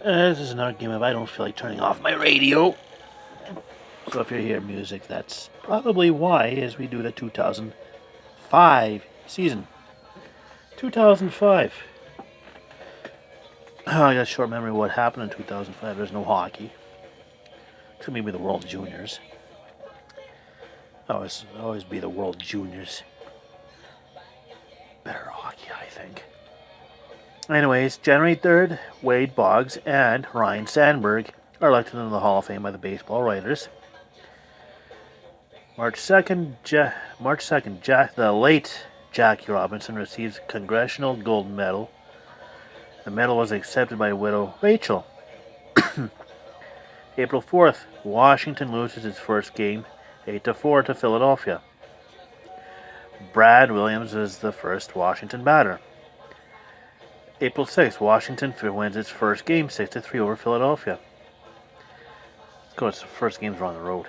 This is an argument. I don't feel like turning off my radio. So if you hear music, that's probably why, as we do the 2005 season. 2005. Oh, I got a short memory of what happened in 2005. There's no hockey. Except maybe the World Juniors. Always be the World Juniors. Better hockey, I think. Anyways, January 3rd, Wade Boggs and Ryan Sandberg are elected into the Hall of Fame by the baseball writers. March 2nd, the late Jackie Robinson receives Congressional Gold Medal. The medal was accepted by widow Rachel. April 4th, Washington loses its first game 8-4 to Philadelphia. Brad Williams is the first Washington batter. April 6th, Washington wins its first game 6-3 over Philadelphia. Of course, the first games were on the road.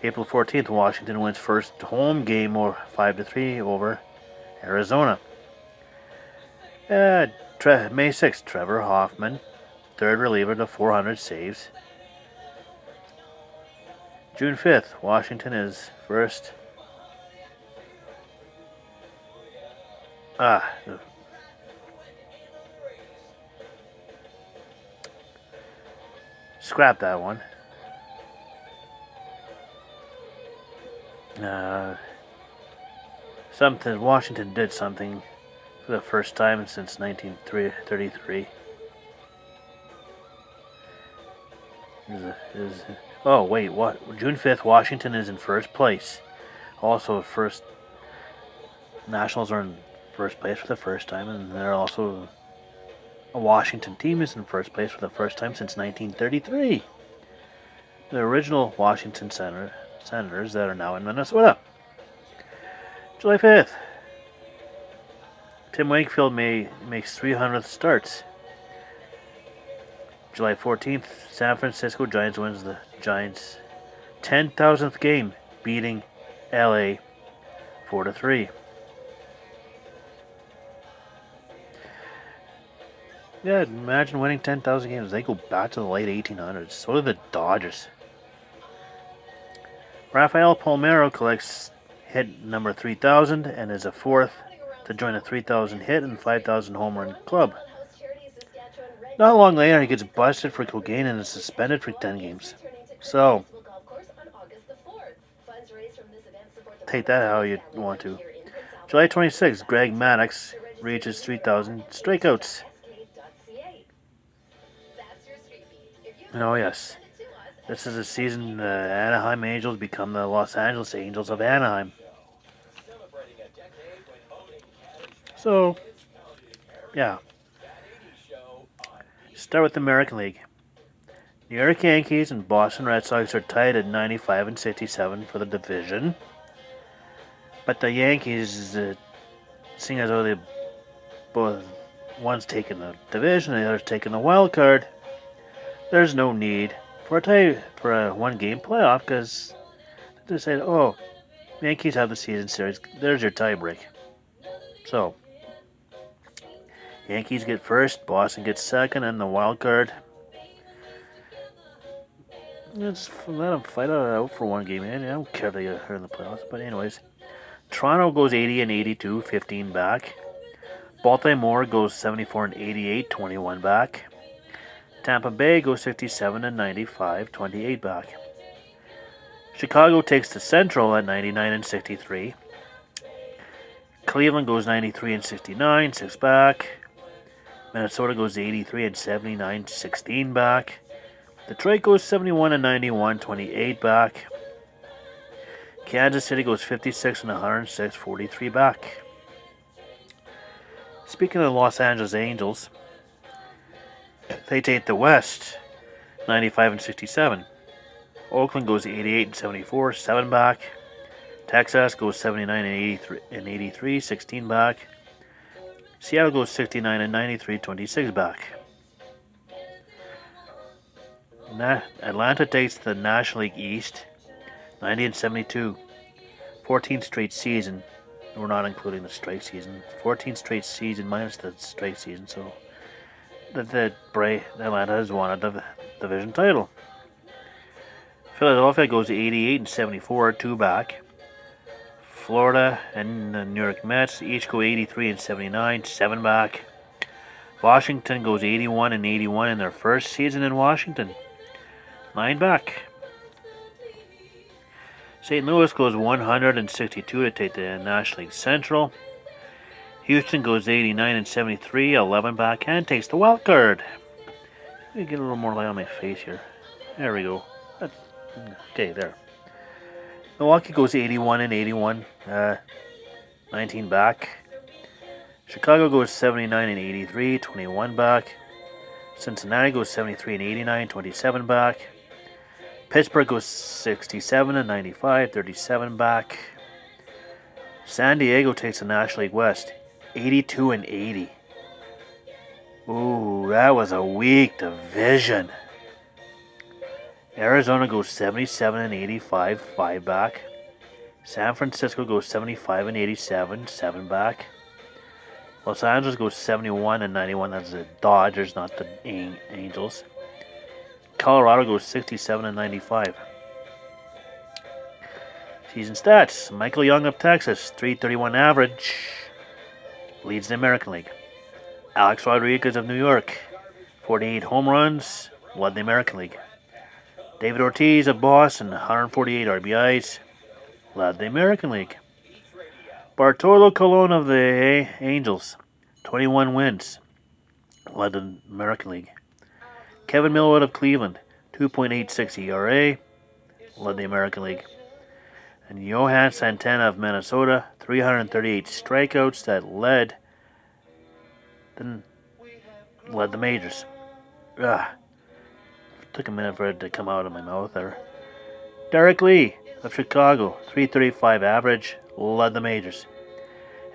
April 14th, Washington wins first home game 5-3 over Arizona. May 6th, Trevor Hoffman, third reliever to 400 saves. June 5th, Washington is first. Scrap that one. Washington did something for the first time since 1933. Oh wait, what? June 5th, Washington is in first place. Also, first Nationals are in first place for the first time, and they're also a Washington team is in first place for the first time since 1933. The original Washington Senators that are now in Minnesota. July 5th, Tim Wakefield makes 300th starts. July 14th, San Francisco Giants wins the Giants' 10,000th game, beating LA 4-3. Yeah, imagine winning 10,000 games. They go back to the late 1800s. So do the Dodgers. Rafael Palmeiro collects hit number 3,000 and is a fourth to join a 3,000 hit and 5,000 home run club. Not long later, he gets busted for cocaine and is suspended for 10 games. So, take that how you want to. July 26th, Greg Maddux reaches 3,000 strikeouts. Oh, yes. This is a season the Anaheim Angels become the Los Angeles Angels of Anaheim. So, yeah. Start with the American League. New York Yankees and Boston Red Sox are tied at 95 and 67 for the division. But the Yankees, seeing as though they both one's taking the division and the other's taking the wild card, there's no need for a one-game playoff because they said, "Oh, Yankees have the season series. There's your tiebreak." So, Yankees get first, Boston gets second, and the wild card. Let's let them fight it out for one game. I don't care if they get hurt in the playoffs, but anyways, Toronto goes 80 and 82, 15 back. Baltimore goes 74 and 88, 21 back. Tampa Bay goes 67 and 95, 28 back. Chicago takes the Central at 99 and 63. Cleveland goes 93 and 69, 6 back. Minnesota goes 83 and 79, 16 back. Detroit goes 71 and 91, 28 back. Kansas City goes 56 and 106, 43 back. Speaking of the Los Angeles Angels, they take the West, 95 and 67. Oakland goes 88 and 74, 7 back. Texas goes 79 and 83, 16 back. Seattle goes 69 and 93, 26 back. Atlanta takes the National League East, 90 and 72. 14th straight season. We're not including the strike season. 14th straight season minus the strike season, so that Atlanta has won a division title. Philadelphia goes 88 and 74, 2 back. Florida and the New York Mets each go 83 and 79, 7 back. Washington goes 81 and 81 in their first season in Washington, 9 back. St. Louis goes 162 to take the National League Central. Houston goes 89 and 73, 11 back, and takes the wild card. Let me get a little more light on my face here. There we go. Okay, there. Milwaukee goes 81 and 81, 19 back. Chicago goes 79 and 83, 21 back. Cincinnati goes 73 and 89, 27 back. Pittsburgh goes 67 and 95, 37 back. San Diego takes the National League West, 82 and 80. Ooh, that was a weak division. Arizona goes 77 and 85, 5 back. San Francisco goes 75 and 87, 7 back. Los Angeles goes 71 and 91, that's the Dodgers, not the Angels. Colorado goes 67 and 95. Season stats: Michael Young of Texas, 331 average, leads the American League. Alex Rodriguez of New York, 48 home runs, led the American League. David Ortiz of Boston, 148 RBIs, led the American League. Bartolo Colon of the Angels, 21 wins, led the American League. Kevin Millwood of Cleveland, 2.86 ERA, led the American League. And Johan Santana of Minnesota, 338 strikeouts, that led the majors. Took a minute for it to come out of my mouth there. Derek Lee of Chicago, 335 average, led the majors.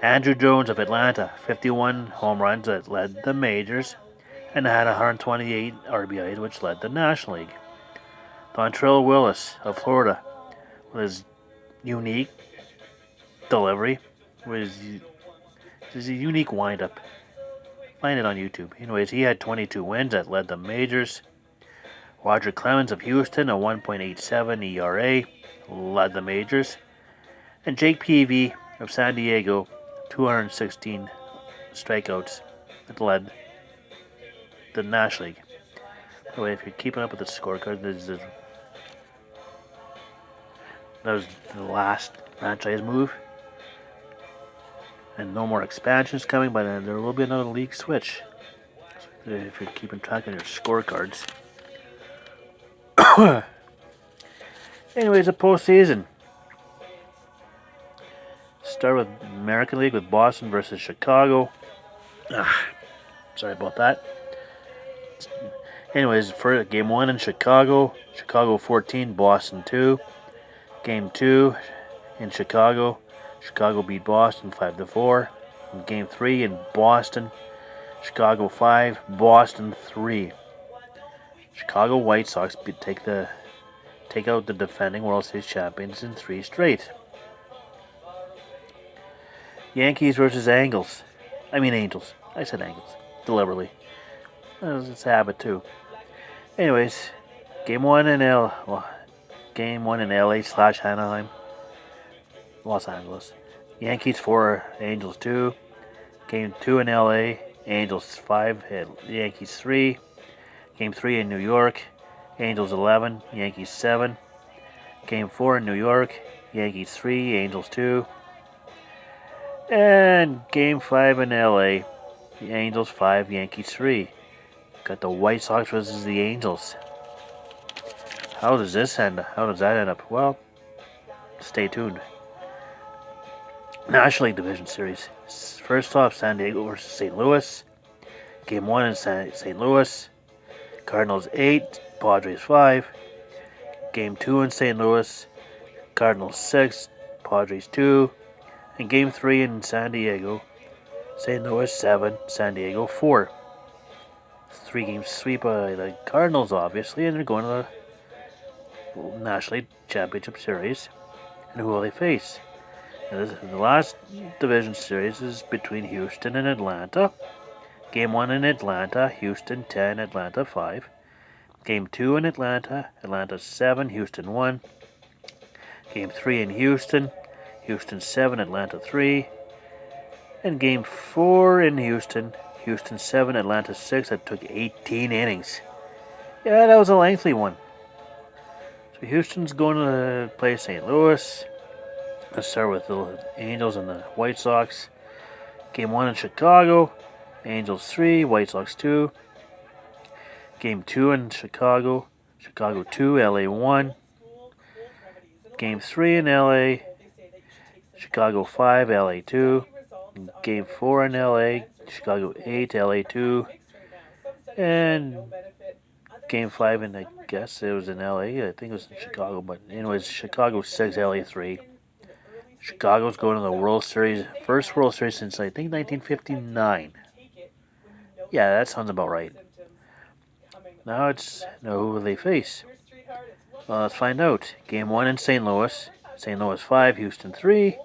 Andrew Jones of Atlanta, 51 home runs, that led the majors, and had 128 RBIs, which led the National League. Dontrell Willis of Florida, with his unique delivery, with his unique windup. Find it on YouTube. Anyways, he had 22 wins, that led the majors. Roger Clemens of Houston, a 1.87 ERA, led the majors. And Jake Peavy of San Diego, 216 strikeouts, that led the National League. By the way, if you're keeping up with the scorecard, that was the last franchise move. And no more expansions coming, but there will be another league switch. So if you're keeping track of your scorecards. Anyways, the postseason. Start with American League with Boston versus Chicago. Sorry about that. Anyways, for game 1 in Chicago, Chicago 14, Boston 2. Game 2 in Chicago, Chicago beat Boston 5-4. In game 3 in Boston, Chicago 5, Boston 3. Chicago White Sox take out the defending World Series champions in 3 straight. Yankees versus Angels. I said Angels deliberately. It's a habit too. Anyways, game 1 in LA/Anaheim, Los Angeles. Yankees 4, Angels 2. Game 2 in LA, Angels 5, Yankees 3. Game 3 in New York, Angels 11, Yankees 7. Game 4 in New York, Yankees 3, Angels 2. And Game 5 in LA, Angels 5, Yankees 3. Got the White Sox versus the Angels. How does that end up? Well, stay tuned. National League Division Series. First off, San Diego versus St. Louis. Game 1 in St. Louis. Cardinals 8, Padres 5. Game 2 in St. Louis. Cardinals 6, Padres 2. And Game 3 in San Diego. St. Louis 7, San Diego 4. 3-game sweep by the Cardinals, obviously, and they're going to the National League Championship Series. And who will they face? The last division series is between Houston and Atlanta. Game 1 in Atlanta, Houston 10, Atlanta 5. Game 2 in Atlanta, Atlanta 7, Houston 1. Game 3 in Houston, Houston 7, Atlanta 3. And Game 4 in Houston, Houston 7, Atlanta 6. That took 18 innings. Yeah, that was a lengthy one. So Houston's going to play St. Louis. Let's start with the Angels and the White Sox. Game 1 in Chicago, Angels 3, White Sox 2. Game 2 in Chicago, Chicago 2, LA 1. Game 3 in LA, Chicago 5, LA 2. Game 4 in LA, Chicago 8, LA 2. And Game 5 in, I guess it was in LA. I think it was in Chicago, but anyways, Chicago 6, LA 3. Chicago's going to the World Series, first World Series since I think 1959. Yeah, that sounds about right. Now it's know who they face. Well, let's find out. Game 1 in St. Louis, St. Louis 5, Houston 3.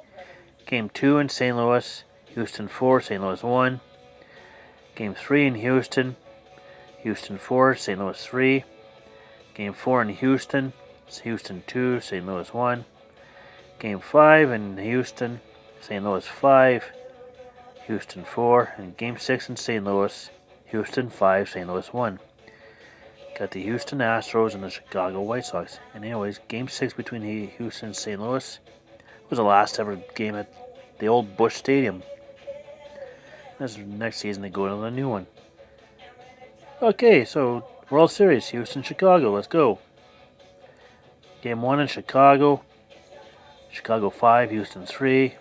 Game 2 in St. Louis, Houston 4, St. Louis 1. Game 3 in Houston, Houston 4, St. Louis 3. Game 4 in Houston, Houston 2, St. Louis 1. Game 5 in Houston, St. Louis 5, Houston 4. And Game 6 in St. Louis, Houston 5, St. Louis 1. Got the Houston Astros and the Chicago White Sox. And anyways, Game 6 between Houston and St. Louis was the last ever game at the old Busch Stadium. Next season they go to the new one. Okay, so World Series, Houston-Chicago, let's go. Game 1 in Chicago, Chicago 5, Houston 3.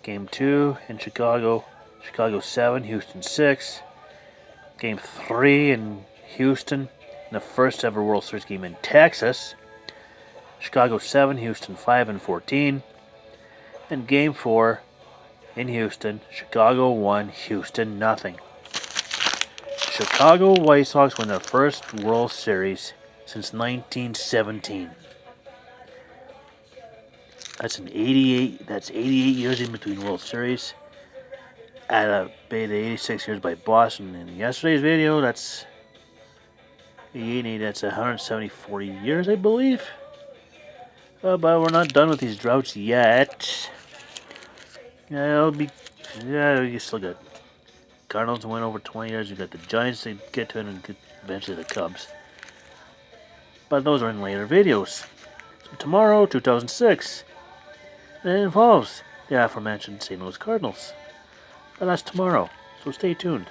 Game 2 in Chicago, Chicago 7, Houston 6. Game 3 in Houston, the first ever World Series game in Texas. Chicago 7, Houston 5 and 14. And Game 4 in Houston, Chicago 1, Houston nothing. Chicago White Sox win their first World Series since 1917. That's 88 years in between World Series. Add the 86 years by Boston. In yesterday's video, that's 88, that's 174 years, I believe. But we're not done with these droughts yet. You still got Cardinals to win over 20 years. You got the Giants to get to it, and eventually the Cubs. But those are in later videos. So tomorrow, 2006, it involves the aforementioned St. Louis Cardinals. But that's tomorrow, so stay tuned.